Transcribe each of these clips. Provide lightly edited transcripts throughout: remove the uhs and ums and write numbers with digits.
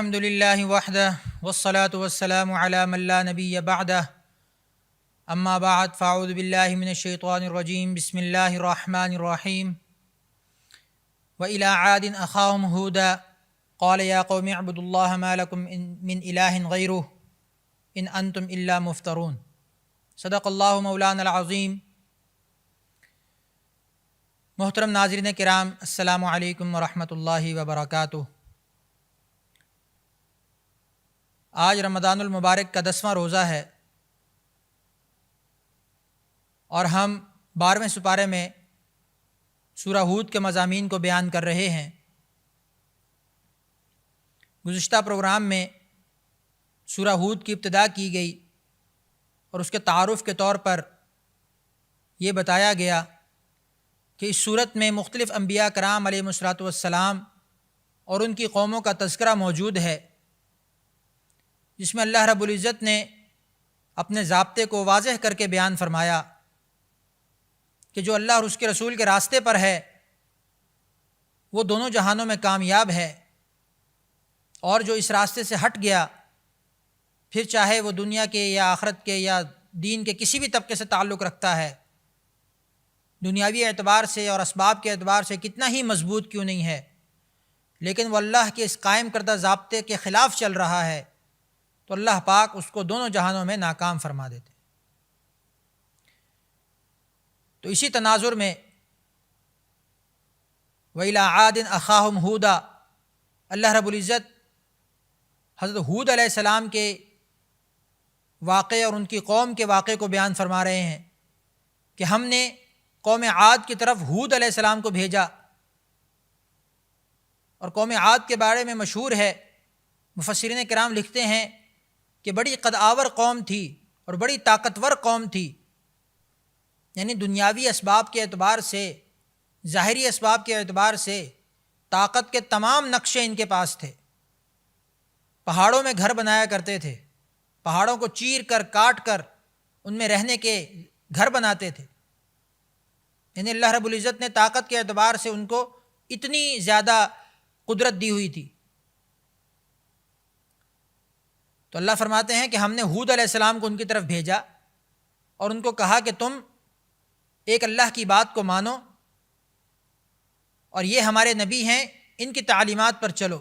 الحمد للہ وحدہ والصلاة والسلام علی من لا نبی بعدہ اما بعد فاعوذ باللہ من الشیطان الرجیم بسم اللہ الرحمن الرحیم وإلی عاد اخاہم ہودا قال یا قوم اعبدوا اللہ ما لکم من الہ غیرہ ان انتم الا مفترون۔ صدق اللہ مولانا العظیم۔ محترم ناظرین کرام، السلام علیکم ورحمۃ اللہ وبرکاتہ۔ آج رمضان المبارک کا 10واں روزہ ہے اور ہم 12ویں سپارے میں سورہ ہود کے مضامین کو بیان کر رہے ہیں۔ گزشتہ پروگرام میں سورہ ہود کی ابتدا کی گئی اور اس کے تعارف کے طور پر یہ بتایا گیا کہ اس صورت میں مختلف انبیاء کرام علیہم السلام اور ان کی قوموں کا تذکرہ موجود ہے، جس میں اللہ رب العزت نے اپنے ضابطے کو واضح کر کے بیان فرمایا کہ جو اللہ اور اس کے رسول کے راستے پر ہے وہ دونوں جہانوں میں کامیاب ہے، اور جو اس راستے سے ہٹ گیا، پھر چاہے وہ دنیا کے یا آخرت کے یا دین کے کسی بھی طبقے سے تعلق رکھتا ہے، دنیاوی اعتبار سے اور اسباب کے اعتبار سے کتنا ہی مضبوط کیوں نہیں ہے، لیکن وہ اللہ کے اس قائم کردہ ضابطے کے خلاف چل رہا ہے تو اللہ پاک اس کو دونوں جہانوں میں ناکام فرما دیتے۔ تو اسی تناظر میں وَإِلَىٰ عَادٍ أَخَاهُمْ هُودًا، اللہ رب العزت حضرت ہود علیہ السلام کے واقعے اور ان کی قوم کے واقعے کو بیان فرما رہے ہیں کہ ہم نے قوم عاد کی طرف ہود علیہ السلام کو بھیجا، اور قوم عاد کے بارے میں مشہور ہے، مفسرین کرام لکھتے ہیں کہ بڑی قد آور قوم تھی اور بڑی طاقتور قوم تھی، یعنی دنیاوی اسباب کے اعتبار سے، ظاہری اسباب کے اعتبار سے طاقت کے تمام نقشے ان کے پاس تھے۔ پہاڑوں میں گھر بنایا کرتے تھے، پہاڑوں کو چیر کر کاٹ کر ان میں رہنے کے گھر بناتے تھے، یعنی اللہ رب العزت نے طاقت کے اعتبار سے ان کو اتنی زیادہ قدرت دی ہوئی تھی۔ تو اللہ فرماتے ہیں کہ ہم نے ہود علیہ السلام کو ان کی طرف بھیجا اور ان کو کہا کہ تم ایک اللہ کی بات کو مانو اور یہ ہمارے نبی ہیں، ان کی تعلیمات پر چلو۔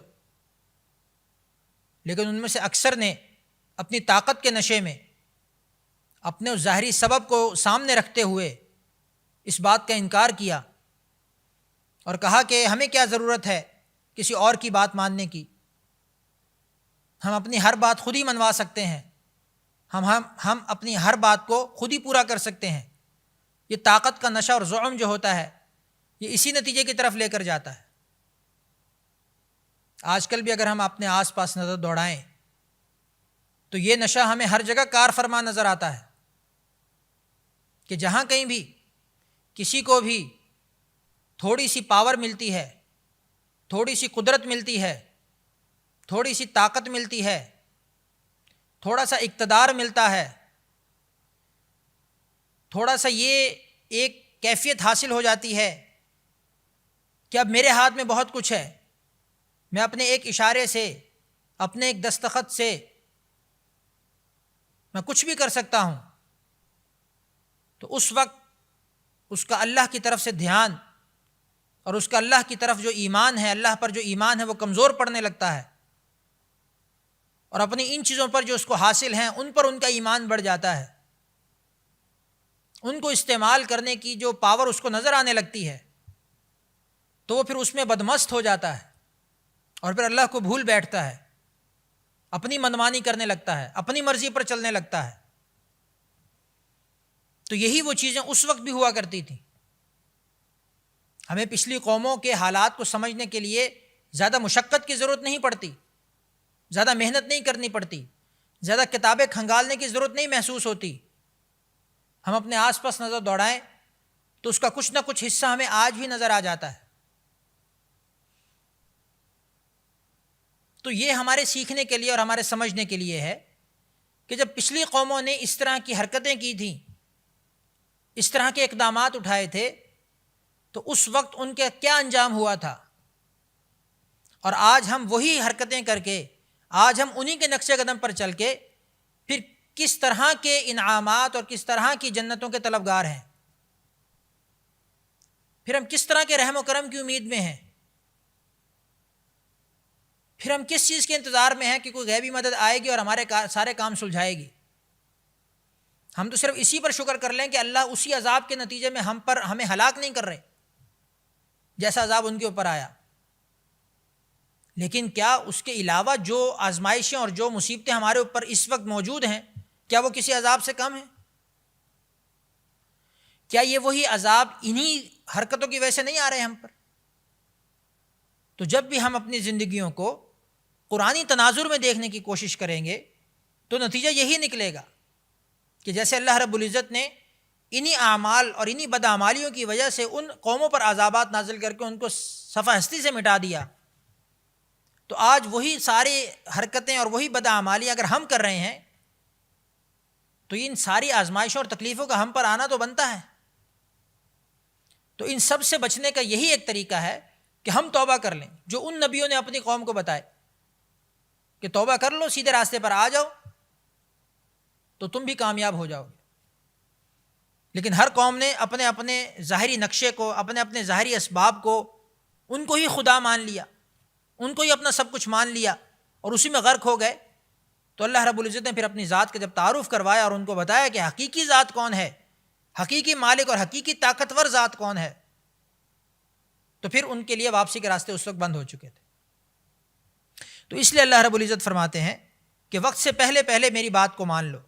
لیکن ان میں سے اکثر نے اپنی طاقت کے نشے میں، اپنے اس ظاہری سبب کو سامنے رکھتے ہوئے اس بات کا انکار کیا اور کہا کہ ہمیں کیا ضرورت ہے کسی اور کی بات ماننے کی، ہم اپنی ہر بات خود ہی منوا سکتے ہیں، ہم اپنی ہر بات کو خود ہی پورا کر سکتے ہیں۔ یہ طاقت کا نشہ اور زعم جو ہوتا ہے یہ اسی نتیجے کی طرف لے کر جاتا ہے۔ آج کل بھی اگر ہم اپنے آس پاس نظر دوڑائیں تو یہ نشہ ہمیں ہر جگہ کار فرما نظر آتا ہے کہ جہاں کہیں بھی کسی کو بھی تھوڑی سی پاور ملتی ہے، تھوڑی سی قدرت ملتی ہے، تھوڑی سی طاقت ملتی ہے، تھوڑا سا اقتدار ملتا ہے، تھوڑا سا یہ ایک کیفیت حاصل ہو جاتی ہے کہ اب میرے ہاتھ میں بہت کچھ ہے، میں اپنے ایک اشارے سے، اپنے ایک دستخط سے میں کچھ بھی کر سکتا ہوں، تو اس وقت اس کا اللہ کی طرف سے دھیان اور اس کا اللہ کی طرف جو ایمان ہے، اللہ پر جو ایمان ہے وہ کمزور پڑنے لگتا ہے، اور اپنی ان چیزوں پر جو اس کو حاصل ہیں ان پر ان کا ایمان بڑھ جاتا ہے، ان کو استعمال کرنے کی جو پاور اس کو نظر آنے لگتی ہے تو وہ پھر اس میں بدمست ہو جاتا ہے اور پھر اللہ کو بھول بیٹھتا ہے، اپنی منمانی کرنے لگتا ہے، اپنی مرضی پر چلنے لگتا ہے۔ تو یہی وہ چیزیں اس وقت بھی ہوا کرتی تھیں۔ ہمیں پچھلی قوموں کے حالات کو سمجھنے کے لیے زیادہ مشقت کی ضرورت نہیں پڑتی، زیادہ محنت نہیں کرنی پڑتی، زیادہ کتابیں کھنگالنے کی ضرورت نہیں محسوس ہوتی۔ ہم اپنے آس پاس نظر دوڑائیں تو اس کا کچھ نہ کچھ حصہ ہمیں آج بھی نظر آ جاتا ہے۔ تو یہ ہمارے سیکھنے کے لیے اور ہمارے سمجھنے کے لیے ہے کہ جب پچھلی قوموں نے اس طرح کی حرکتیں کی تھیں، اس طرح کے اقدامات اٹھائے تھے، تو اس وقت ان کے کیا انجام ہوا تھا، اور آج ہم وہی حرکتیں کر کے آج ہم انہی کے نقش قدم پر چل کے پھر کس طرح کے انعامات اور کس طرح کی جنتوں کے طلبگار ہیں، پھر ہم کس طرح کے رحم و کرم کی امید میں ہیں، پھر ہم کس چیز کے انتظار میں ہیں کہ کوئی غیبی مدد آئے گی اور ہمارے سارے کام سلجھائے گی۔ ہم تو صرف اسی پر شکر کر لیں کہ اللہ اسی عذاب کے نتیجے میں ہمیں ہلاک نہیں کر رہے جیسا عذاب ان کے اوپر آیا، لیکن کیا اس کے علاوہ جو آزمائشیں اور جو مصیبتیں ہمارے اوپر اس وقت موجود ہیں، کیا وہ کسی عذاب سے کم ہیں؟ کیا یہ وہی عذاب انہی حرکتوں کی وجہ سے نہیں آ رہے ہم پر؟ تو جب بھی ہم اپنی زندگیوں کو قرآنی تناظر میں دیکھنے کی کوشش کریں گے تو نتیجہ یہی نکلے گا کہ جیسے اللہ رب العزت نے انہی اعمال اور انہی بدعمالیوں کی وجہ سے ان قوموں پر عذابات نازل کر کے ان کو صفحہ ہستی سے مٹا دیا، تو آج وہی ساری حرکتیں اور وہی بدعمالیاں اگر ہم کر رہے ہیں تو ان ساری آزمائشوں اور تکلیفوں کا ہم پر آنا تو بنتا ہے۔ تو ان سب سے بچنے کا یہی ایک طریقہ ہے کہ ہم توبہ کر لیں، جو ان نبیوں نے اپنی قوم کو بتائے کہ توبہ کر لو، سیدھے راستے پر آ جاؤ تو تم بھی کامیاب ہو جاؤ گے۔ لیکن ہر قوم نے اپنے اپنے ظاہری نقشے کو، اپنے اپنے ظاہری اسباب کو، ان کو ہی خدا مان لیا، ان کو ہی اپنا سب کچھ مان لیا اور اسی میں غرق ہو گئے۔ تو اللہ رب العزت نے پھر اپنی ذات کا جب تعارف کروایا اور ان کو بتایا کہ حقیقی ذات کون ہے، حقیقی مالک اور حقیقی طاقتور ذات کون ہے، تو پھر ان کے لیے واپسی کے راستے اس وقت بند ہو چکے تھے۔ تو اس لیے اللہ رب العزت فرماتے ہیں کہ وقت سے پہلے پہلے میری بات کو مان لو۔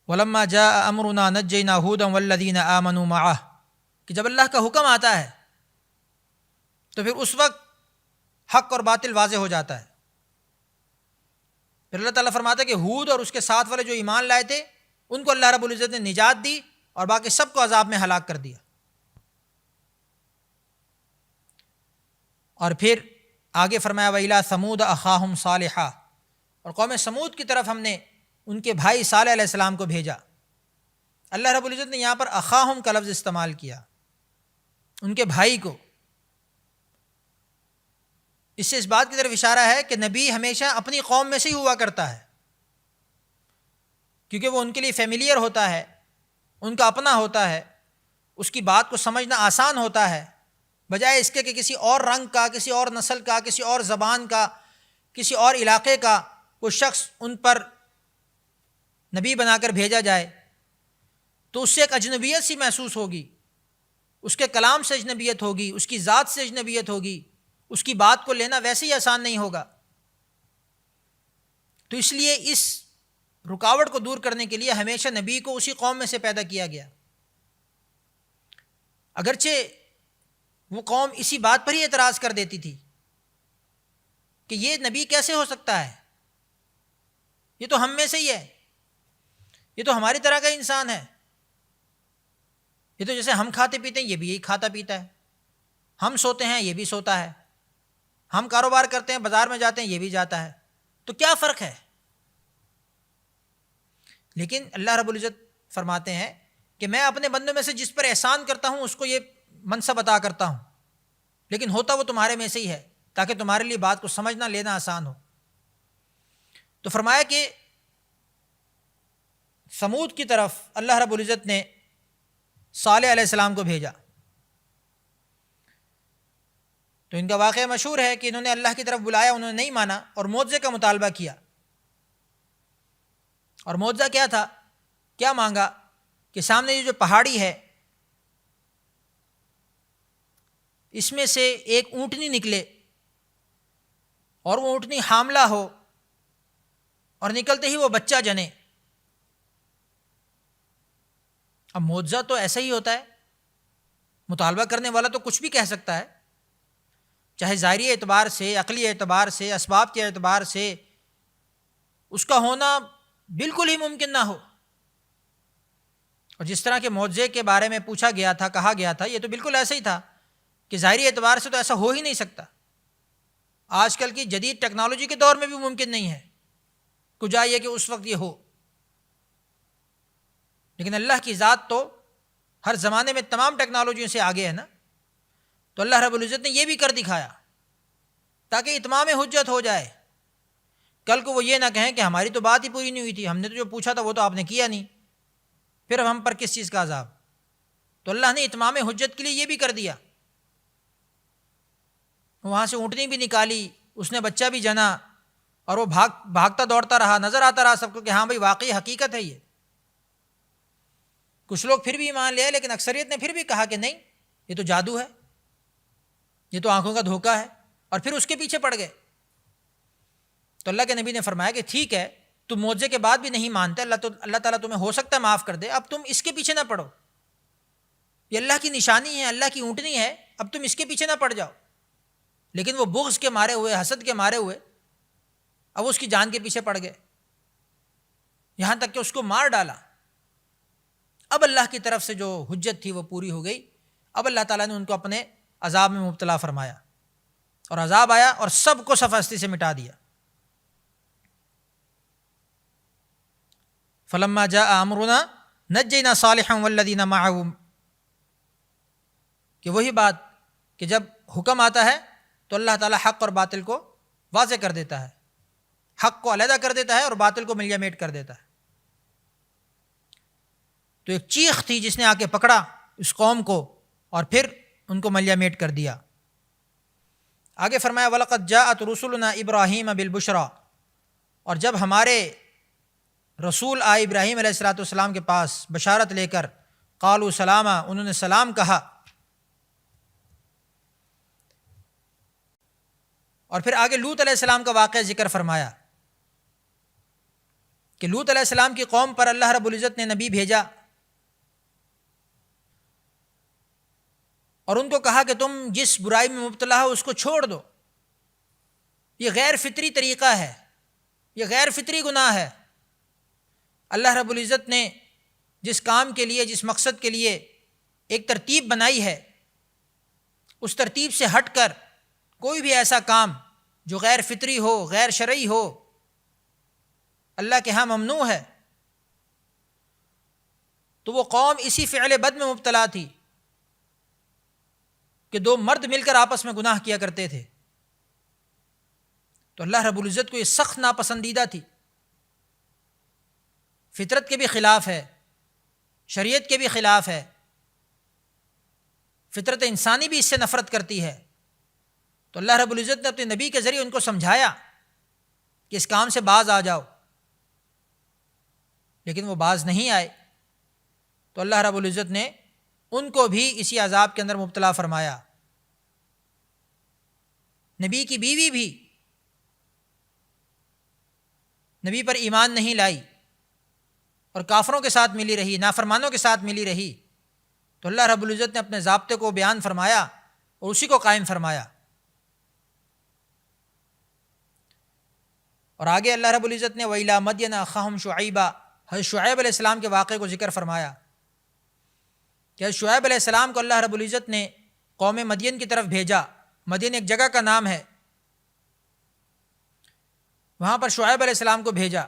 وَلَمَّا جَاءَ أَمْرُنَا نَجَّيْنَا هُودًا وَالَّذِينَ آمَنُوا مَعَهُ، کہ جب اللہ کا حکم آتا ہے تو پھر اس وقت حق اور باطل واضح ہو جاتا ہے۔ پھر اللہ تعالیٰ فرماتا ہے کہ ہود اور اس کے ساتھ والے جو ایمان لائے تھے ان کو اللہ رب العزت نے نجات دی اور باقی سب کو عذاب میں ہلاک کر دیا۔ اور پھر آگے فرمایا وَإِلَىٰ ثَمُودَ أَخَاهُمْ صَالِحًا، اور قوم سمود کی طرف ہم نے ان کے بھائی صالح علیہ السلام کو بھیجا۔ اللہ رب العزت نے یہاں پر اخاہم کا لفظ استعمال کیا، ان کے بھائی کو۔ اس سے اس بات کی طرف اشارہ ہے کہ نبی ہمیشہ اپنی قوم میں سے ہی ہوا کرتا ہے، کیونکہ وہ ان کے لیے فیملیئر ہوتا ہے، ان کا اپنا ہوتا ہے، اس کی بات کو سمجھنا آسان ہوتا ہے، بجائے اس کے کہ کسی اور رنگ کا، کسی اور نسل کا، کسی اور زبان کا، کسی اور علاقے کا کوئی شخص ان پر نبی بنا کر بھیجا جائے تو اس سے ایک اجنبیت سی محسوس ہوگی، اس کے کلام سے اجنبیت ہوگی، اس کی ذات سے اجنبیت ہوگی، اس کی بات کو لینا ویسے ہی آسان نہیں ہوگا۔ تو اس لیے اس رکاوٹ کو دور کرنے کے لیے ہمیشہ نبی کو اسی قوم میں سے پیدا کیا گیا، اگرچہ وہ قوم اسی بات پر ہی اعتراض کر دیتی تھی کہ یہ نبی کیسے ہو سکتا ہے، یہ تو ہم میں سے ہی ہے، یہ تو ہماری طرح کا انسان ہے، یہ تو جیسے ہم کھاتے پیتے ہیں یہ بھی یہی کھاتا پیتا ہے، ہم سوتے ہیں یہ بھی سوتا ہے، ہم کاروبار کرتے ہیں بازار میں جاتے ہیں یہ بھی جاتا ہے، تو کیا فرق ہے؟ لیکن اللہ رب العزت فرماتے ہیں کہ میں اپنے بندوں میں سے جس پر احسان کرتا ہوں اس کو یہ منصب عطا کرتا ہوں، لیکن ہوتا وہ تمہارے میں سے ہی ہے تاکہ تمہارے لیے بات کو سمجھنا لینا آسان ہو۔ تو فرمایا کہ سمود کی طرف اللہ رب العزت نے صالح علیہ السلام کو بھیجا۔ تو ان کا واقعہ مشہور ہے کہ انہوں نے اللہ کی طرف بلایا، انہوں نے نہیں مانا اور معجزے کا مطالبہ کیا۔ اور معجزہ کیا تھا؟ کیا مانگا کہ سامنے یہ جو پہاڑی ہے اس میں سے ایک اونٹنی نکلے اور وہ اونٹنی حاملہ ہو اور نکلتے ہی وہ بچہ جنے۔ اب معجزہ تو ایسا ہی ہوتا ہے، مطالبہ کرنے والا تو کچھ بھی کہہ سکتا ہے، چاہے ظاہری اعتبار سے، عقلی اعتبار سے، اسباب کے اعتبار سے اس کا ہونا بالکل ہی ممکن نہ ہو۔ اور جس طرح کے معجزے کے بارے میں پوچھا گیا تھا، کہا گیا تھا، یہ تو بالکل ایسا ہی تھا کہ ظاہری اعتبار سے تو ایسا ہو ہی نہیں سکتا، آج کل کی جدید ٹیکنالوجی کے دور میں بھی ممکن نہیں ہے کچھ یہ کہ اس وقت یہ ہو۔ لیکن اللہ کی ذات تو ہر زمانے میں تمام ٹیکنالوجیوں سے آگے ہے نا، تو اللہ رب العزت نے یہ بھی کر دکھایا تاکہ اتمام حجت ہو جائے. کل کو وہ یہ نہ کہیں کہ ہماری تو بات ہی پوری نہیں ہوئی تھی، ہم نے تو جو پوچھا تھا وہ تو آپ نے کیا نہیں، پھر ہم پر کس چیز کا عذاب. تو اللہ نے اتمام حجت کے لیے یہ بھی کر دیا. وہاں سے اونٹنی بھی نکالی، اس نے بچہ بھی جنا، اور وہ بھاگتا دوڑتا رہا، نظر آتا رہا سب کو کہ ہاں بھائی واقعی حقیقت ہے یہ. کچھ لوگ پھر بھی ایمان لے آئے، لیکن اکثریت نے پھر بھی کہا کہ نہیں، یہ تو جادو ہے، یہ تو آنکھوں کا دھوکہ ہے، اور پھر اس کے پیچھے پڑ گئے. تو اللہ کے نبی نے فرمایا کہ ٹھیک ہے، تم معجزے کے بعد بھی نہیں مانتے، اللہ تعالیٰ تمہیں ہو سکتا ہے معاف کر دے، اب تم اس کے پیچھے نہ پڑو، یہ اللہ کی نشانی ہے، اللہ کی اونٹنی ہے، اب تم اس کے پیچھے نہ پڑ جاؤ. لیکن وہ بغض کے مارے ہوئے، حسد کے مارے ہوئے اب اس کی جان کے پیچھے پڑ گئے، یہاں تک کہ اس کو مار ڈالا. اب اللہ کی طرف سے جو حجت تھی وہ پوری ہو گئی. اب اللہ تعالیٰ نے ان کو اپنے عذاب میں مبتلا فرمایا، اور عذاب آیا اور سب کو صف ہستی سے مٹا دیا. فلما جاء امرنا نجینا صالحا والذین معه، کہ وہی بات کہ جب حکم آتا ہے تو اللہ تعالیٰ حق اور باطل کو واضح کر دیتا ہے، حق کو علیحدہ کر دیتا ہے اور باطل کو ملیا میٹ کر دیتا ہے. تو ایک چیخ تھی جس نے آ کے پکڑا اس قوم کو اور پھر ان کو ملیا میٹ کر دیا. آگے فرمایا وَلَقَدْ جَاءَتْ رُسُلُنَا إِبْرَاهِيمَ بِالْبُشْرَى، اور جب ہمارے رسول آئے ابراہیم علیہ السلام کے پاس بشارت لے کر، قالوا سلاما، انہوں نے سلام کہا. اور پھر آگے لوط علیہ السلام کا واقعہ ذکر فرمایا کہ لوط علیہ السلام کی قوم پر اللہ رب العزت نے نبی بھیجا اور ان کو کہا کہ تم جس برائی میں مبتلا ہو اس کو چھوڑ دو، یہ غیر فطری طریقہ ہے، یہ غیر فطری گناہ ہے. اللہ رب العزت نے جس کام کے لیے، جس مقصد کے لیے ایک ترتیب بنائی ہے، اس ترتیب سے ہٹ کر کوئی بھی ایسا کام جو غیر فطری ہو، غیر شرعی ہو، اللہ کے ہاں ممنوع ہے. تو وہ قوم اسی فعل بد میں مبتلا تھی کہ دو مرد مل کر آپس میں گناہ کیا کرتے تھے. تو اللہ رب العزت کو یہ سخت ناپسندیدہ تھی، فطرت کے بھی خلاف ہے، شریعت کے بھی خلاف ہے، فطرت انسانی بھی اس سے نفرت کرتی ہے. تو اللہ رب العزت نے اپنے نبی کے ذریعے ان کو سمجھایا کہ اس کام سے باز آ جاؤ، لیکن وہ باز نہیں آئے. تو اللہ رب العزت نے ان کو بھی اسی عذاب کے اندر مبتلا فرمایا. نبی کی بیوی بھی نبی پر ایمان نہیں لائی اور کافروں کے ساتھ ملی رہی، نافرمانوں کے ساتھ ملی رہی. تو اللہ رب العزت نے اپنے ضابطے کو بیان فرمایا اور اسی کو قائم فرمایا. اور آگے اللہ رب العزت نے وَإِلَىٰ مَدْيَنَ أَخَاهُمْ شُعَيْبًا، حضرت شعیب علیہ السلام کے واقعے کو ذکر فرمایا کہ حضرت شعیب علیہ السلام کو اللہ رب العزت نے قوم مدین کی طرف بھیجا. مدین ایک جگہ کا نام ہے، وہاں پر شعیب علیہ السلام کو بھیجا.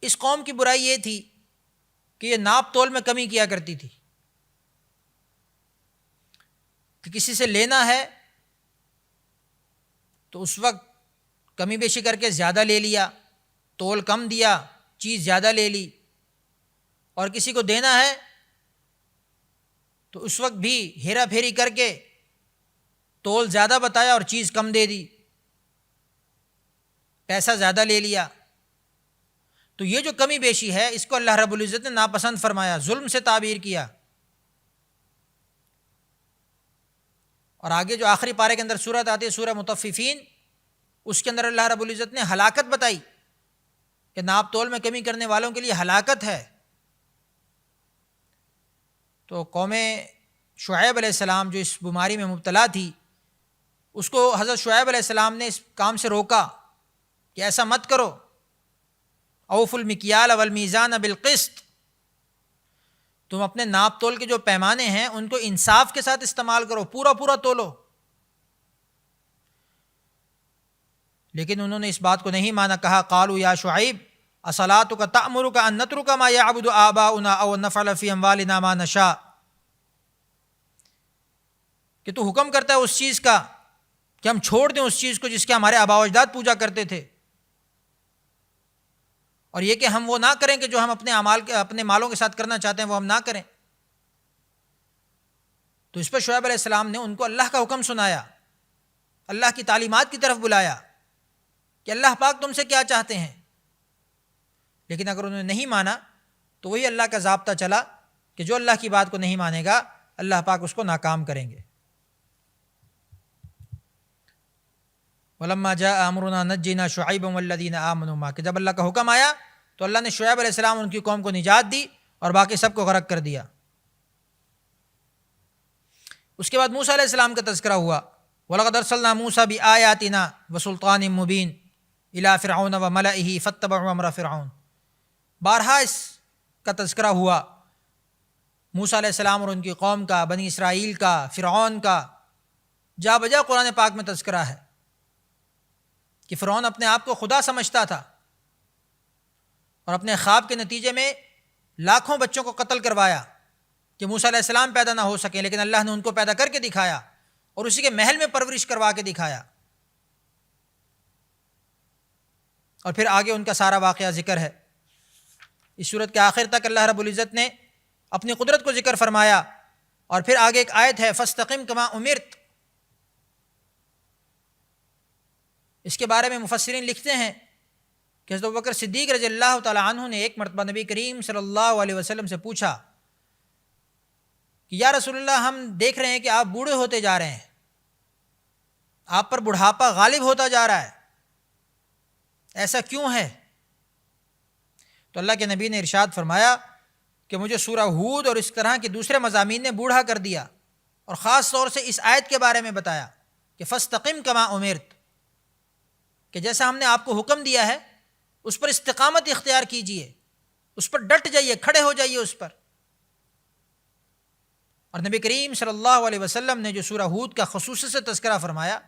اس قوم کی برائی یہ تھی کہ یہ ناپ تول میں کمی کیا کرتی تھی، کہ کسی سے لینا ہے تو اس وقت کمی بیشی کر کے زیادہ لے لیا، تول کم دیا، چیز زیادہ لے لی. اور کسی کو دینا ہے تو اس وقت بھی ہیرا پھیری کر کے تول زیادہ بتایا اور چیز کم دے دی، پیسہ زیادہ لے لیا. تو یہ جو کمی بیشی ہے اس کو اللہ رب العزت نے ناپسند فرمایا، ظلم سے تعبیر کیا. اور آگے جو آخری پارے کے اندر سورت آتی ہے سورہ مطففین، اس کے اندر اللہ رب العزت نے ہلاکت بتائی کہ ناپ تول میں کمی کرنے والوں کے لیے ہلاکت ہے. تو قوم شعیب علیہ السلام جو اس بیماری میں مبتلا تھی، اس کو حضرت شعیب علیہ السلام نے اس کام سے روکا کہ ایسا مت کرو. اوفوا المکیال والمیزان بالقسط، تم اپنے ناپ تول کے جو پیمانے ہیں ان کو انصاف کے ساتھ استعمال کرو، پورا پورا تولو. لیکن انہوں نے اس بات کو نہیں مانا. کہا قالوا یا شعیب اصلاتک تأمرک ان نترک ما یعبد آباؤنا او نفعل فی اموالنا ما نشاء، کہ تو حکم کرتا ہے اس چیز کا کہ ہم چھوڑ دیں اس چیز کو جس کے ہمارے آباء و اجداد پوجا کرتے تھے، اور یہ کہ ہم وہ نہ کریں کہ جو ہم اپنے مالوں کے ساتھ کرنا چاہتے ہیں وہ ہم نہ کریں۔ تو اس پر شعیب علیہ السلام نے ان کو اللہ کا حکم سنایا، اللہ کی تعلیمات کی طرف بلایا کہ اللہ پاک تم سے کیا چاہتے ہیں، لیکن اگر انہوں نے نہیں مانا تو وہی اللہ کا ضابطہ چلا کہ جو اللہ کی بات کو نہیں مانے گا اللہ پاک اس کو ناکام کریں گے۔ وَلَمَّا جَاءَ أَمْرُنَا نَجَّيْنَا شُعَيْبًا وَالَّذِينَ آمَنُوا مَعَهُ، کہ جب اللہ کا حکم آیا تو اللہ نے شعیب علیہ السلام ان کی قوم کو نجات دی اور باقی سب کو غرق کر دیا۔ اس کے بعد موسیٰ علیہ السلام کا تذکرہ ہوا، وَلَقَدْ أَرْسَلْنَا مُوسَىٰ بِآيَاتِنَا وَسُلْطَانٍ مُّبِينٍ إِلَىٰ فِرْعَوْنَ وَمَلَئِهِ فَاتَّبَعُوا أَمْرَ فِرْعَوْنَ۔ بارہا اس کا تذکرہ ہوا، موسیٰ علیہ السلام اور ان کی قوم کا، بنی اسرائیل کا، فرعون کا، جا بجا قرآن پاک میں تذکرہ ہے کہ فرعون اپنے آپ کو خدا سمجھتا تھا اور اپنے خواب کے نتیجے میں لاکھوں بچوں کو قتل کروایا کہ موسیٰ علیہ السلام پیدا نہ ہو سکے، لیکن اللہ نے ان کو پیدا کر کے دکھایا اور اسی کے محل میں پرورش کروا کے دکھایا۔ اور پھر آگے ان کا سارا واقعہ ذکر ہے۔ اس صورت کے آخر تک اللہ رب العزت نے اپنی قدرت کو ذکر فرمایا، اور پھر آگے ایک آیت ہے فَاسْتَقِمْ كَمَا أُمِرْتَ۔ اس کے بارے میں مفسرین لکھتے ہیں کہ حضرت ابوبکر صدیق رضی اللہ تعالی عنہ نے ایک مرتبہ نبی کریم صلی اللہ علیہ وسلم سے پوچھا کہ یا رسول اللہ، ہم دیکھ رہے ہیں کہ آپ بوڑھے ہوتے جا رہے ہیں، آپ پر بڑھاپا غالب ہوتا جا رہا ہے، ایسا کیوں ہے؟ تو اللہ کے نبی نے ارشاد فرمایا کہ مجھے سورہ ہود اور اس طرح کے دوسرے مضامین نے بوڑھا کر دیا، اور خاص طور سے اس آیت کے بارے میں بتایا کہ فَاسْتَقِمْ كَمَا أُمِرْتَ، کہ جیسا ہم نے آپ کو حکم دیا ہے اس پر استقامت اختیار کیجئے، اس پر ڈٹ جائیے، کھڑے ہو جائیے اس پر۔ اور نبی کریم صلی اللہ علیہ وسلم نے جو سورہ ہود کا خصوصی سے تذکرہ فرمایا،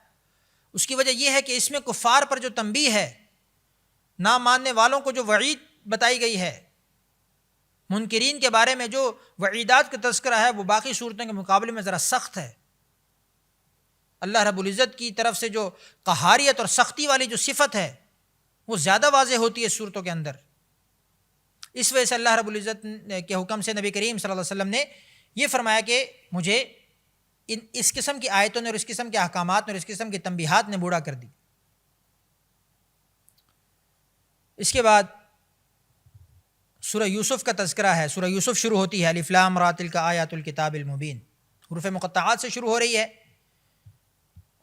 اس کی وجہ یہ ہے کہ اس میں کفار پر جو تنبیہ ہے، نہ ماننے والوں کو جو وعید بتائی گئی ہے، منکرین کے بارے میں جو وعیدات کا تذکرہ ہے، وہ باقی صورتوں کے مقابلے میں ذرا سخت ہے۔ اللہ رب العزت کی طرف سے جو قہاریت اور سختی والی جو صفت ہے وہ زیادہ واضح ہوتی ہے صورتوں کے اندر۔ اس وجہ سے اللہ رب العزت کے حکم سے نبی کریم صلی اللہ علیہ وسلم نے یہ فرمایا کہ مجھے اس قسم کی آیتوں نے اور اس قسم کے احکامات نے اور اس قسم کی تنبیہات نے بوڑھا کر دی۔ اس کے بعد سورہ یوسف کا تذکرہ ہے۔ سورہ یوسف شروع ہوتی ہے الف لام را تلک آیات الکتاب المبین، حروف مقطعات سے شروع ہو رہی ہے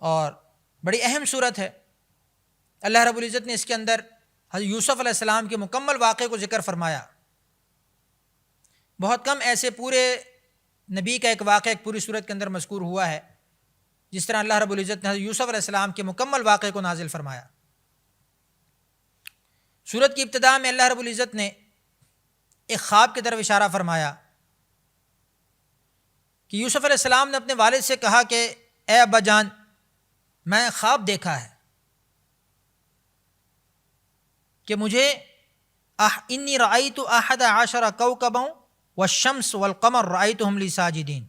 اور بڑی اہم صورت ہے۔ اللہ رب العزت نے اس کے اندر حضرت یوسف علیہ السلام کے مکمل واقعے کو ذکر فرمایا۔ بہت کم ایسے پورے نبی کا ایک واقعہ ایک پوری صورت کے اندر مذکور ہوا ہے جس طرح اللہ رب العزت نے حضرت یوسف علیہ السلام کے مکمل واقعے کو نازل فرمایا۔ صورت کی ابتدا میں اللہ رب العزت نے ایک خواب کی طرف اشارہ فرمایا کہ یوسف علیہ السلام نے اپنے والد سے کہا کہ اے ابا جان، میں خواب دیکھا ہے کہ مجھے انی رأیت احد عشر کوکبا والشمس والقمر رأیتهم لی ساجدین،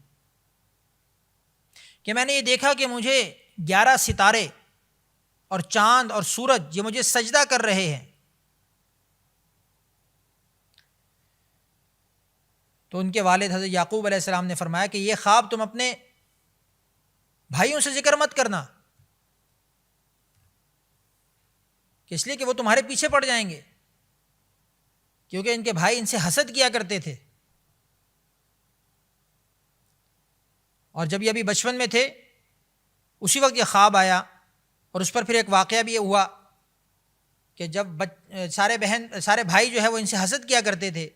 کہ میں نے یہ دیکھا کہ مجھے 11 ستارے اور چاند اور سورج یہ مجھے سجدہ کر رہے ہیں۔ تو ان کے والد حضرت یعقوب علیہ السلام نے فرمایا کہ یہ خواب تم اپنے بھائیوں سے ذکر مت کرنا، کہ اس لیے کہ وہ تمہارے پیچھے پڑ جائیں گے، کیونکہ ان کے بھائی ان سے حسد کیا کرتے تھے، اور جب یہ ابھی بچپن میں تھے اسی وقت یہ خواب آیا، اور اس پر پھر ایک واقعہ بھی یہ ہوا کہ جب سارے بھائی جو ہے وہ ان سے حسد کیا کرتے تھے،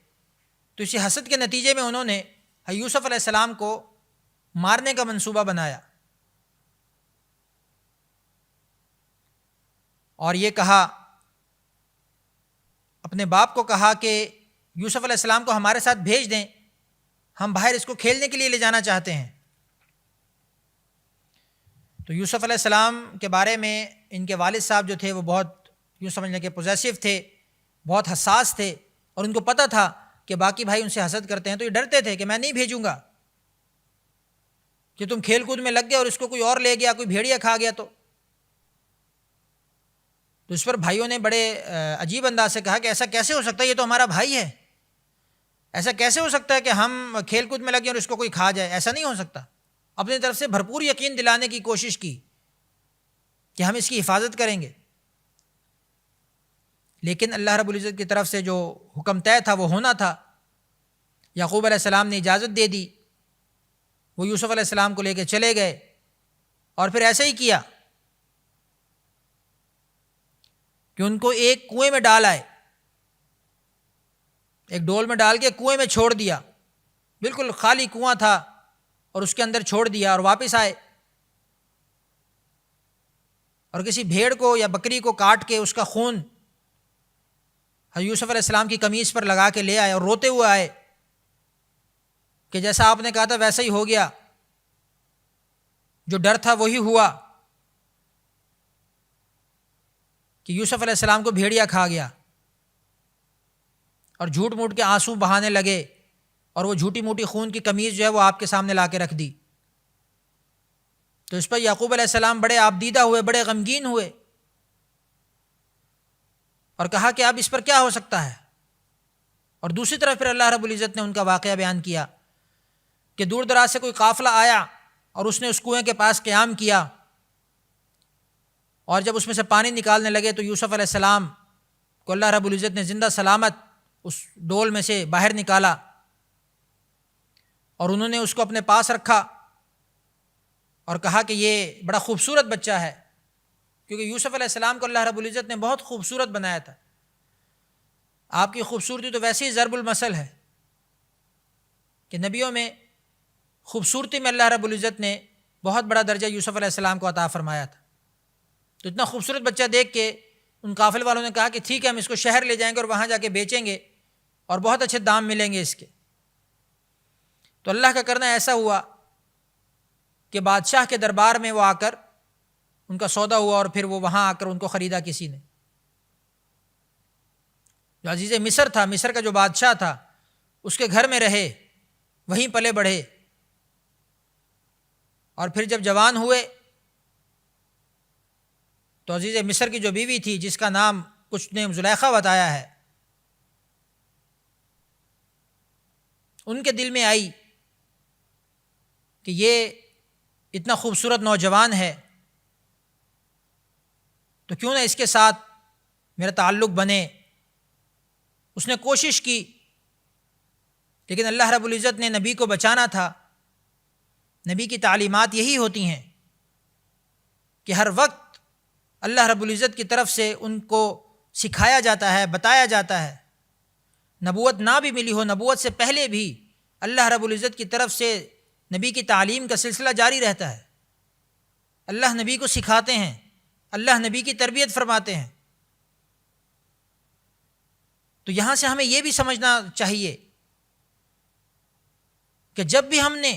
تو اسی حسد کے نتیجے میں انہوں نے یوسف علیہ السلام کو مارنے کا منصوبہ بنایا، اور یہ کہا، اپنے باپ کو کہا کہ یوسف علیہ السلام کو ہمارے ساتھ بھیج دیں، ہم باہر اس کو کھیلنے کے لیے لے جانا چاہتے ہیں۔ تو یوسف علیہ السلام کے بارے میں ان کے والد صاحب جو تھے وہ بہت یوں سمجھ لیں کہ پوزیسو تھے، بہت حساس تھے، اور ان کو پتہ تھا کہ باقی بھائی ان سے حسد کرتے ہیں، تو یہ ڈرتے تھے کہ میں نہیں بھیجوں گا کہ تم کھیل کود میں لگ گئے اور اس کو کوئی اور لے گیا، کوئی بھیڑیا کھا گیا تو تو اس پر بھائیوں نے بڑے عجیب انداز سے کہا کہ ایسا کیسے ہو سکتا ہے، یہ تو ہمارا بھائی ہے، ایسا کیسے ہو سکتا ہے کہ ہم کھیل کود میں لگے اور اس کو کوئی کھا جائے، ایسا نہیں ہو سکتا۔ اپنی طرف سے بھرپور یقین دلانے کی کوشش کی کہ ہم اس کی حفاظت کریں گے، لیکن اللہ رب العزت کی طرف سے جو حکم طے تھا وہ ہونا تھا۔ یعقوب علیہ السلام نے اجازت دے دی، وہ یوسف علیہ السلام کو لے کے چلے گئے، اور پھر ایسا ہی کیا کہ ان کو ایک کنویں میں ڈال آئے، ایک ڈول میں ڈال کے کنویں میں چھوڑ دیا، بالکل خالی کنواں تھا اور اس کے اندر چھوڑ دیا، اور واپس آئے اور کسی بھیڑ کو یا بکری کو کاٹ کے اس کا خون حضرت یوسف علیہ السلام کی قمیص پر لگا کے لے آئے، اور روتے ہوئے آئے کہ جیسا آپ نے کہا تھا ویسا ہی ہو گیا، جو ڈر تھا وہی ہوا کہ یوسف علیہ السلام کو بھیڑیا کھا گیا، اور جھوٹ موٹ کے آنسو بہانے لگے، اور وہ جھوٹی موٹی خون کی قمیض جو ہے وہ آپ کے سامنے لا کے رکھ دی۔ تو اس پر یعقوب علیہ السلام بڑے آبدیدہ ہوئے، بڑے غمگین ہوئے، اور کہا کہ اب اس پر کیا ہو سکتا ہے۔ اور دوسری طرف پھر اللہ رب العزت نے ان کا واقعہ بیان کیا کہ دور دراز سے کوئی قافلہ آیا اور اس نے اس کنویں کے پاس قیام کیا، اور جب اس میں سے پانی نکالنے لگے تو یوسف علیہ السلام کو اللہ رب العزت نے زندہ سلامت اس ڈول میں سے باہر نکالا، اور انہوں نے اس کو اپنے پاس رکھا اور کہا کہ یہ بڑا خوبصورت بچہ ہے، کیونکہ یوسف علیہ السلام کو اللہ رب العزت نے بہت خوبصورت بنایا تھا۔ آپ کی خوبصورتی تو ویسے ہی ضرب المثل ہے کہ نبیوں میں خوبصورتی میں اللہ رب العزت نے بہت بڑا درجہ یوسف علیہ السلام کو عطا فرمایا تھا۔ تو اتنا خوبصورت بچہ دیکھ کے ان قافلے والوں نے کہا کہ ٹھیک ہے، ہم اس کو شہر لے جائیں گے اور وہاں جا کے بیچیں گے اور بہت اچھے دام ملیں گے اس کے۔ تو اللہ کا کرنا ایسا ہوا کہ بادشاہ کے دربار میں وہ آ کر ان کا سودا ہوا، اور پھر وہ وہاں آ کر ان کو خریدا کسی نے۔ جو عزیز مصر تھا، مصر کا جو بادشاہ تھا، اس کے گھر میں رہے، وہیں پلے بڑھے، اور پھر جب جوان ہوئے تو عزیز مصر کی جو بیوی تھی، جس کا نام کچھ نے زلیخا بتایا ہے، ان کے دل میں آئی کہ یہ اتنا خوبصورت نوجوان ہے تو کیوں نہ اس کے ساتھ میرا تعلق بنے۔ اس نے کوشش کی، لیکن اللہ رب العزت نے نبی کو بچانا تھا۔ نبی کی تعلیمات یہی ہوتی ہیں کہ ہر وقت اللہ رب العزت کی طرف سے ان کو سکھایا جاتا ہے، بتایا جاتا ہے۔ نبوت نہ بھی ملی ہو، نبوت سے پہلے بھی اللہ رب العزت کی طرف سے نبی کی تعلیم کا سلسلہ جاری رہتا ہے۔ اللہ نبی کو سکھاتے ہیں، اللہ نبی کی تربیت فرماتے ہیں۔ تو یہاں سے ہمیں یہ بھی سمجھنا چاہیے کہ جب بھی ہم نے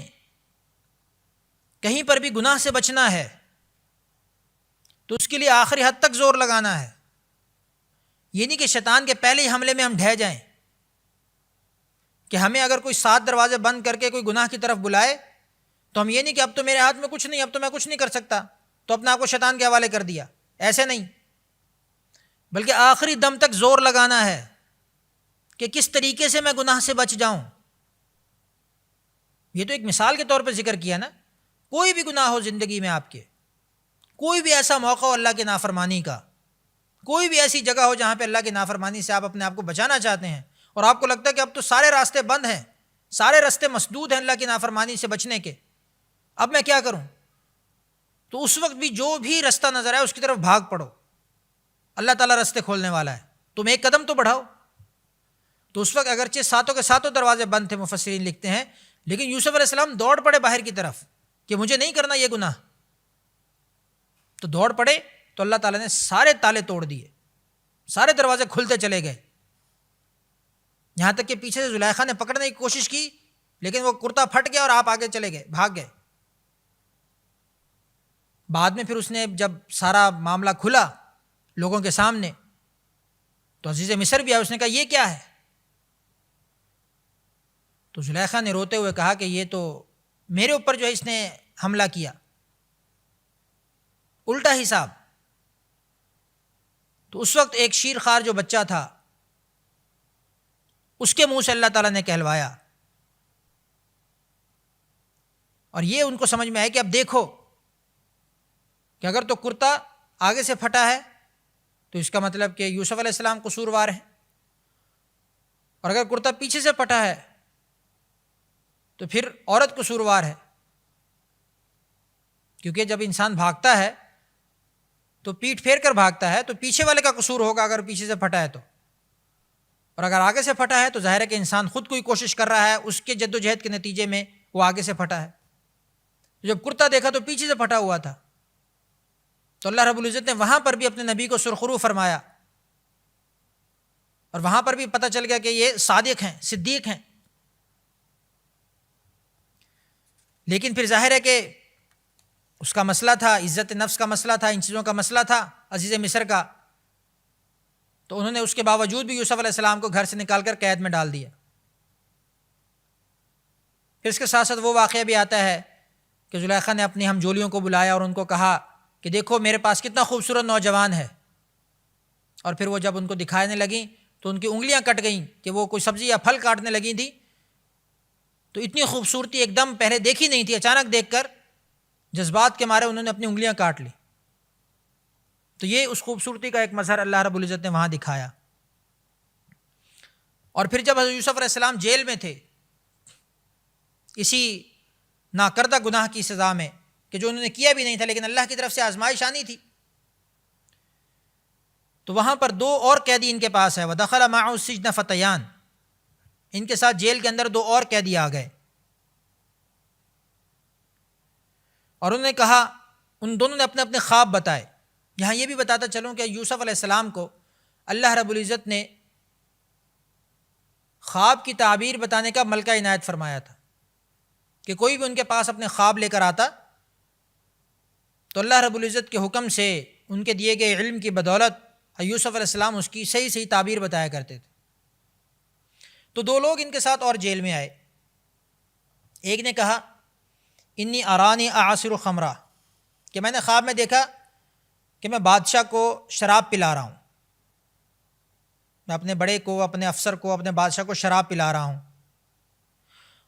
کہیں پر بھی گناہ سے بچنا ہے تو اس کے لیے آخری حد تک زور لگانا ہے۔ یہ نہیں کہ شیطان کے پہلے ہی حملے میں ہم ڈھہ جائیں، کہ ہمیں اگر کوئی 7 دروازے بند کر کے کوئی گناہ کی طرف بلائے تو ہم یہ نہیں کہ اب تو میرے ہاتھ میں کچھ نہیں، اب تو میں کچھ نہیں کر سکتا، تو اپنے آپ کو شیطان کے حوالے کر دیا۔ ایسے نہیں، بلکہ آخری دم تک زور لگانا ہے کہ کس طریقے سے میں گناہ سے بچ جاؤں۔ یہ تو ایک مثال کے طور پر ذکر کیا نا، کوئی بھی گناہ ہو زندگی میں آپ کے، کوئی بھی ایسا موقع ہو اللہ کی نافرمانی کا، کوئی بھی ایسی جگہ ہو جہاں پہ اللہ کی نافرمانی سے آپ اپنے آپ کو بچانا چاہتے ہیں، اور آپ کو لگتا ہے کہ اب تو سارے راستے بند ہیں، سارے راستے مسدود ہیں اللہ کی نافرمانی سے بچنے کے، اب میں کیا کروں؟ تو اس وقت بھی جو بھی راستہ نظر آئے اس کی طرف بھاگ پڑو، اللہ تعالیٰ راستے کھولنے والا ہے، تم ایک قدم تو بڑھاؤ۔ تو اس وقت اگرچہ 7 کے 7 دروازے بند تھے، مفسرین لکھتے ہیں، لیکن یوسف علیہ السلام دوڑ پڑے باہر کی طرف کہ مجھے نہیں کرنا یہ گناہ۔ تو دوڑ پڑے تو اللہ تعالیٰ نے سارے تالے توڑ دیے، سارے دروازے کھلتے چلے گئے، یہاں تک کہ پیچھے سے زلیخا نے پکڑنے کی کوشش کی، لیکن وہ کرتا پھٹ گیا اور آپ آگے چلے گئے، بھاگ گئے۔ بعد میں پھر اس نے جب سارا معاملہ کھلا لوگوں کے سامنے تو عزیز مصر بھی آیا، اس نے کہا یہ کیا ہے؟ تو زلیخا نے روتے ہوئے کہا کہ یہ تو میرے اوپر جو ہے اس نے حملہ کیا، الٹا حساب۔ تو اس وقت ایک شیر خوار جو بچہ تھا اس کے منہ سے اللہ تعالیٰ نے کہلوایا، اور یہ ان کو سمجھ میں آیا کہ اب دیکھو کہ اگر تو کرتا آگے سے پھٹا ہے تو اس کا مطلب کہ یوسف علیہ السلام قصوروار ہیں، اور اگر کرتا پیچھے سے پھٹا ہے تو پھر عورت قصوروار ہے، کیونکہ جب انسان بھاگتا ہے تو پیٹھ پھیر کر بھاگتا ہے، تو پیچھے والے کا قصور ہوگا اگر پیچھے سے پھٹا ہے تو، اور اگر آگے سے پھٹا ہے تو ظاہر ہے کہ انسان خود کوئی کوشش کر رہا ہے، اس کے جد و جہد کے نتیجے میں وہ آگے سے پھٹا ہے۔ جب کرتا دیکھا تو پیچھے سے پھٹا ہوا تھا، تو اللہ رب العزت نے وہاں پر بھی اپنے نبی کو سرخرو فرمایا، اور وہاں پر بھی پتہ چل گیا کہ یہ صادق ہیں، صدیق ہیں۔ لیکن پھر ظاہر ہے کہ اس کا مسئلہ تھا، عزت نفس کا مسئلہ تھا، ان چیزوں کا مسئلہ تھا عزیز مصر کا، تو انہوں نے اس کے باوجود بھی یوسف علیہ السلام کو گھر سے نکال کر قید میں ڈال دیا۔ پھر اس کے ساتھ ساتھ وہ واقعہ بھی آتا ہے کہ زلیخا نے اپنی ہم جولیوں کو بلایا اور ان کو کہا کہ دیکھو میرے پاس کتنا خوبصورت نوجوان ہے، اور پھر وہ جب ان کو دکھانے لگیں تو ان کی انگلیاں کٹ گئیں کہ وہ کوئی سبزی یا پھل کاٹنے لگی تھی، تو اتنی خوبصورتی ایک دم پہلے دیکھی نہیں تھی، اچانک دیکھ کر جذبات کے مارے انہوں نے اپنی انگلیاں کاٹ لی۔ تو یہ اس خوبصورتی کا ایک مظہر اللہ رب العزت نے وہاں دکھایا۔ اور پھر جب حضرت یوسف علیہ السلام جیل میں تھے اسی ناکردہ گناہ کی سزا میں کہ جو انہوں نے کیا بھی نہیں تھا لیکن اللہ کی طرف سے آزمائش آنی تھی، تو وہاں پر دو اور قیدی ان کے پاس ہے، وَدَخَلَ مَعَهُ السِّجْنَ فَتَيَانِ، ان کے ساتھ جیل کے اندر دو اور قیدی آ گئے، اور انہوں نے کہا، ان دونوں نے اپنے اپنے خواب بتائے۔ یہاں یہ بھی بتاتا چلوں کہ یوسف علیہ السلام کو اللہ رب العزت نے خواب کی تعبیر بتانے کا ملکہ عنایت فرمایا تھا کہ کوئی بھی ان کے پاس اپنے خواب لے کر آتا تو اللہ رب العزت کے حکم سے ان کے دیے گئے علم کی بدولت یوسف علیہ السلام اس کی صحیح صحیح تعبیر بتایا کرتے تھے۔ تو دو لوگ ان کے ساتھ اور جیل میں آئے، ایک نے کہا انی ارانی اعصر خمرہ، کہ میں نے خواب میں دیکھا کہ میں بادشاہ کو شراب پلا رہا ہوں، میں اپنے بڑے کو، اپنے افسر کو، اپنے بادشاہ کو شراب پلا رہا ہوں۔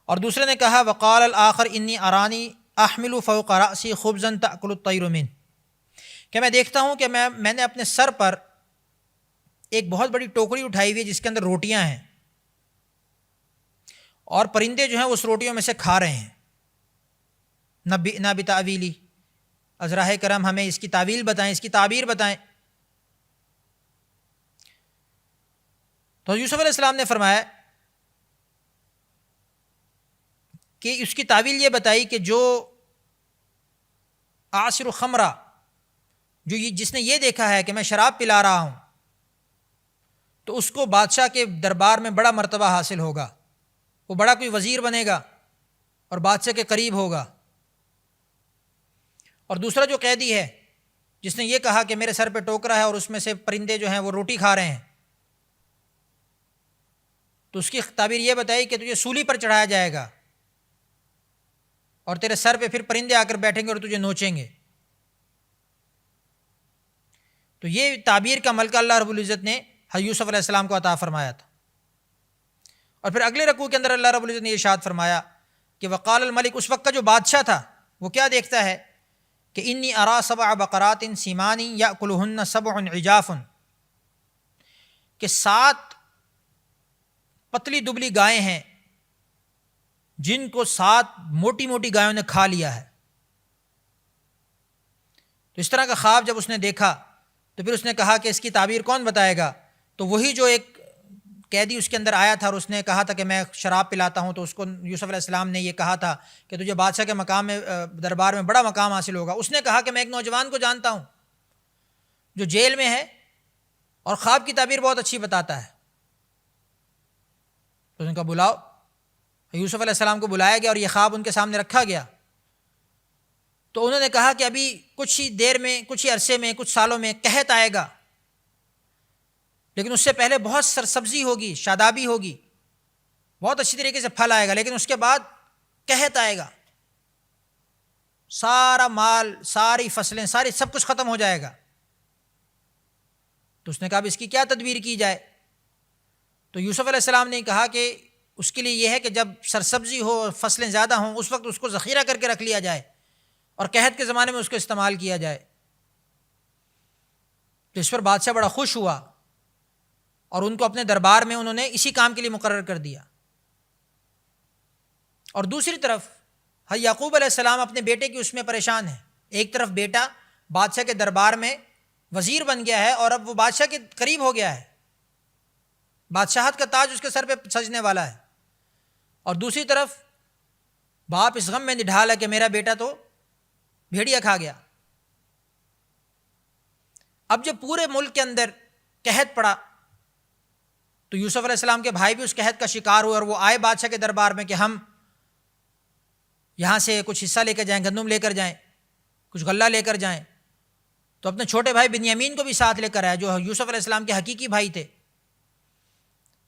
اور دوسرے نے کہا وقال الآخر انی ارانی احمل فوق رأسی خبزا تأکل الطیر منہ، کہ میں دیکھتا ہوں کہ میں نے اپنے سر پر ایک بہت بڑی ٹوکری اٹھائی ہوئی ہے جس کے اندر روٹیاں ہیں، اور پرندے جو ہیں اس روٹیوں میں سے کھا رہے ہیں۔ نبئنا بتأویلہ، از راہ کرم ہمیں اس کی تعویل بتائیں، اس کی تعبیر بتائیں۔ تو یوسف علیہ السلام نے فرمایا کہ اس کی تعویل یہ بتائی کہ جو عاصر خمرہ، جس نے یہ دیکھا ہے کہ میں شراب پلا رہا ہوں، تو اس کو بادشاہ کے دربار میں بڑا مرتبہ حاصل ہوگا، وہ بڑا کوئی وزیر بنے گا اور بادشاہ کے قریب ہوگا۔ اور دوسرا جو قیدی ہے جس نے یہ کہا کہ میرے سر پہ ٹوکرا ہے اور اس میں سے پرندے جو ہیں وہ روٹی کھا رہے ہیں، تو اس کی تعبیر یہ بتائی کہ تجھے سولی پر چڑھایا جائے گا اور تیرے سر پہ پھر پرندے آ کر بیٹھیں گے اور تجھے نوچیں گے۔ تو یہ تعبیر کا ملکہ اللہ رب العزت نے حضرت یوسف علیہ السلام کو عطا فرمایا تھا۔ اور پھر اگلے رکوع کے اندر اللہ رب العزت نے ارشاد فرمایا کہ وقال الملک، اس وقت کا جو بادشاہ تھا وہ کیا دیکھتا ہے کہ انی ارا سبع بقرات سمان یاکلہن سبع عجاف، کہ 7 پتلی دبلی گائیں ہیں جن کو 7 موٹی موٹی گایوں نے کھا لیا ہے۔ تو اس طرح کا خواب جب اس نے دیکھا تو پھر اس نے کہا کہ اس کی تعبیر کون بتائے گا؟ تو وہی جو ایک قیدی اس کے اندر آیا تھا اور اس نے کہا تھا کہ میں شراب پلاتا ہوں، تو اس کو یوسف علیہ السلام نے یہ کہا تھا کہ تجھے بادشاہ کے مقام میں، دربار میں بڑا مقام حاصل ہوگا۔ اس نے کہا کہ میں ایک نوجوان کو جانتا ہوں جو جیل میں ہے اور خواب کی تعبیر بہت اچھی بتاتا ہے۔ تو ان کا بلاؤ، یوسف علیہ السلام کو بلایا گیا اور یہ خواب ان کے سامنے رکھا گیا۔ تو انہوں نے کہا کہ ابھی کچھ ہی دیر میں، کچھ ہی عرصے میں، کچھ سالوں میں قحط آئے گا، لیکن اس سے پہلے بہت سرسبزی ہوگی، شادابی ہوگی، بہت اچھی طریقے سے پھل آئے گا، لیکن اس کے بعد قحط آئے گا، سارا مال، ساری فصلیں، سب کچھ ختم ہو جائے گا۔ تو اس نے کہا اب اس کی کیا تدبیر کی جائے؟ تو یوسف علیہ السلام نے کہا کہ اس کے لیے یہ ہے کہ جب سرسبزی ہو، فصلیں زیادہ ہوں، اس وقت اس کو ذخیرہ کر کے رکھ لیا جائے اور قحط کے زمانے میں اس کو استعمال کیا جائے۔ تو اس پر بادشاہ بڑا خوش ہوا اور ان کو اپنے دربار میں انہوں نے اسی کام کے لیے مقرر کر دیا۔ اور دوسری طرف یعقوب علیہ السلام اپنے بیٹے کی اس میں پریشان ہیں۔ ایک طرف بیٹا بادشاہ کے دربار میں وزیر بن گیا ہے اور اب وہ بادشاہ کے قریب ہو گیا ہے، بادشاہت کا تاج اس کے سر پہ سجنے والا ہے، اور دوسری طرف باپ اس غم میں نڈھال ہے کہ میرا بیٹا تو بھیڑیا کھا گیا۔ اب جب پورے ملک کے اندر قحط پڑا تو یوسف علیہ السلام کے بھائی بھی اس قحط کا شکار ہوئے اور وہ آئے بادشاہ کے دربار میں کہ ہم یہاں سے کچھ حصہ لے کر جائیں، گندم لے کر جائیں، کچھ غلہ لے کر جائیں۔ تو اپنے چھوٹے بھائی بنیامین کو بھی ساتھ لے کر آئے جو یوسف علیہ السلام کے حقیقی بھائی تھے۔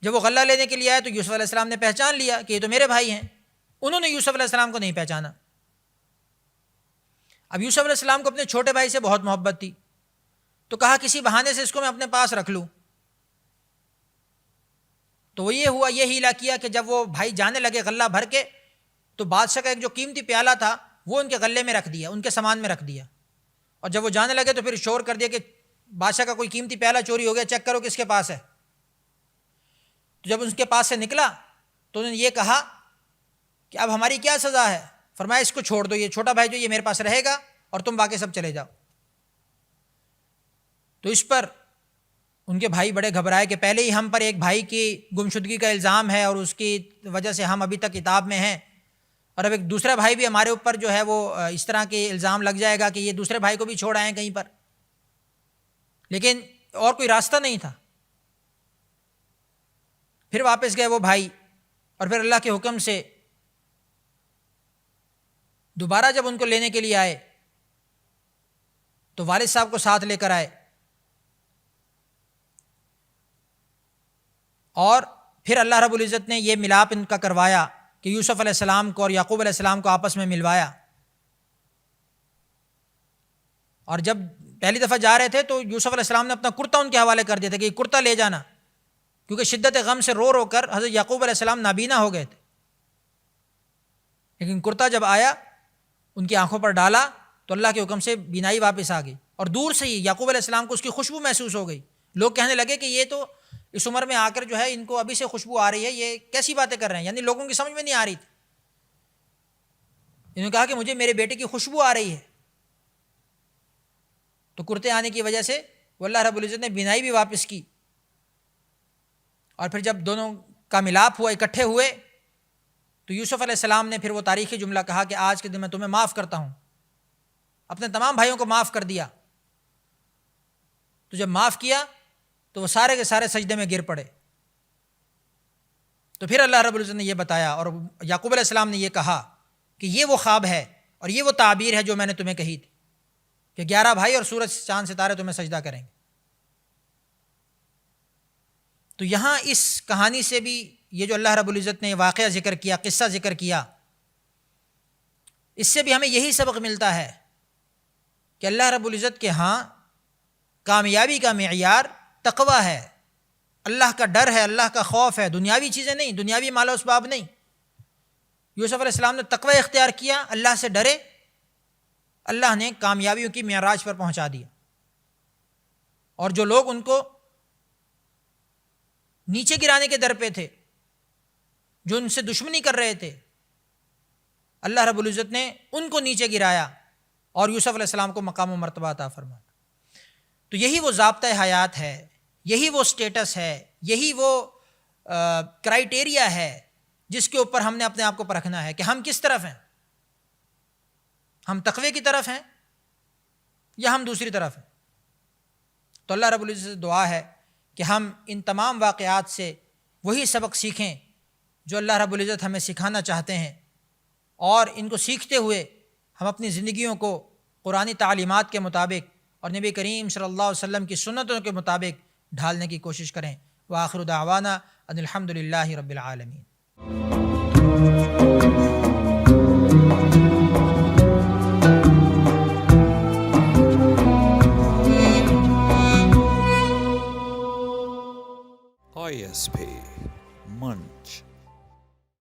جب وہ غلہ لینے کے لیے آئے تو یوسف علیہ السلام نے پہچان لیا کہ یہ تو میرے بھائی ہیں، انہوں نے یوسف علیہ السلام کو نہیں پہچانا۔ اب یوسف علیہ السلام کو اپنے چھوٹے بھائی سے بہت محبت تھی، تو کہا کسی بہانے سے اس کو میں اپنے پاس رکھ لوں۔ تو وہ یہ ہوا، یہ ہیلا کیا کہ جب وہ بھائی جانے لگے غلہ بھر کے تو بادشاہ کا ایک جو قیمتی پیالہ تھا وہ ان کے غلے میں رکھ دیا، ان کے سامان میں رکھ دیا، اور جب وہ جانے لگے تو پھر شور کر دیا کہ بادشاہ کا کوئی قیمتی پیالہ چوری ہو گیا، چیک کرو کس کے پاس ہے۔ تو جب ان کے پاس سے نکلا تو انہوں نے یہ کہا کہ اب ہماری کیا سزا ہے؟ فرمایا اس کو چھوڑ دو، یہ چھوٹا بھائی جو یہ میرے پاس رہے گا اور تم باقی سب چلے جاؤ۔ تو اس پر ان کے بھائی بڑے گھبرائے کہ پہلے ہی ہم پر ایک بھائی کی گمشدگی کا الزام ہے اور اس کی وجہ سے ہم ابھی تک کتاب میں ہیں، اور اب ایک دوسرا بھائی بھی ہمارے اوپر جو ہے وہ اس طرح کے الزام لگ جائے گا کہ یہ دوسرے بھائی کو بھی چھوڑ آئے ہیں کہیں پر۔ لیکن اور کوئی راستہ نہیں تھا۔ پھر واپس گئے وہ بھائی، اور پھر اللہ کے حکم سے دوبارہ جب ان کو لینے کے لیے آئے تو والد صاحب کو ساتھ لے کر آئے، اور پھر اللہ رب العزت نے یہ ملاپ ان کا کروایا کہ یوسف علیہ السلام کو اور یعقوب علیہ السلام کو آپس میں ملوایا۔ اور جب پہلی دفعہ جا رہے تھے تو یوسف علیہ السلام نے اپنا کرتا ان کے حوالے کر دیا تھا کہ یہ کرتا لے جانا، کیونکہ شدت غم سے رو رو کر حضرت یعقوب علیہ السلام نابینا ہو گئے تھے۔ لیکن کرتا جب آیا ان کی آنکھوں پر ڈالا تو اللہ کے حکم سے بینائی واپس آ گئی، اور دور سے ہی یعقوب علیہ السلام کو اس کی خوشبو محسوس ہو گئی۔ لوگ کہنے لگے کہ یہ تو اس عمر میں آ کر جو ہے ان کو ابھی سے خوشبو آ رہی ہے، یہ کیسی باتیں کر رہے ہیں، یعنی لوگوں کی سمجھ میں نہیں آ رہی تھی۔ انہوں نے کہا کہ مجھے میرے بیٹے کی خوشبو آ رہی ہے۔ تو کرتے آنے کی وجہ سے وہ اللہ رب العزت نے بینائی بھی واپس کی، اور پھر جب دونوں کا ملاپ ہوا، اکٹھے ہوئے، تو یوسف علیہ السلام نے پھر وہ تاریخی جملہ کہا کہ آج کے دن میں تمہیں معاف کرتا ہوں، اپنے تمام بھائیوں کو معاف کر دیا۔ تو جب معاف کیا تو وہ سارے کے سارے سجدے میں گر پڑے۔ تو پھر اللہ رب العزت نے یہ بتایا، اور یعقوب علیہ السلام نے یہ کہا کہ یہ وہ خواب ہے اور یہ وہ تعبیر ہے جو میں نے تمہیں کہی تھی کہ 11 بھائی اور سورج چاند ستارے تمہیں سجدہ کریں گے۔ تو یہاں اس کہانی سے بھی یہ جو اللہ رب العزت نے واقعہ ذکر کیا، قصہ ذکر کیا، اس سے بھی ہمیں یہی سبق ملتا ہے کہ اللہ رب العزت کے ہاں کامیابی کا معیار تقویٰ ہے، اللہ کا ڈر ہے، اللہ کا خوف ہے، دنیاوی چیزیں نہیں، دنیاوی مال و اسباب نہیں۔ یوسف علیہ السلام نے تقوی اختیار کیا، اللہ سے ڈرے، اللہ نے کامیابیوں کی معراج پر پہنچا دیا۔ اور جو لوگ ان کو نیچے گرانے کے در پہ تھے، جو ان سے دشمنی کر رہے تھے، اللہ رب العزت نے ان کو نیچے گرایا اور یوسف علیہ السلام کو مقام و مرتبہ عطا فرمایا۔ تو یہی وہ ضابطۂ حیات ہے، یہی وہ سٹیٹس ہے، یہی وہ کرائیٹیریا ہے جس کے اوپر ہم نے اپنے آپ کو پرکھنا ہے کہ ہم کس طرف ہیں، ہم تقوی کی طرف ہیں یا ہم دوسری طرف ہیں۔ تو اللہ رب العزت سے دعا ہے کہ ہم ان تمام واقعات سے وہی سبق سیکھیں جو اللہ رب العزت ہمیں سکھانا چاہتے ہیں، اور ان کو سیکھتے ہوئے ہم اپنی زندگیوں کو قرآنی تعلیمات کے مطابق اور نبی کریم صلی اللہ علیہ وسلم کی سنتوں کے مطابق ڈھالنے کی کوشش کریں۔ وآخر دعوانا ان الحمد للہ رب العالمین۔ دلچسپ ہے۔ منچ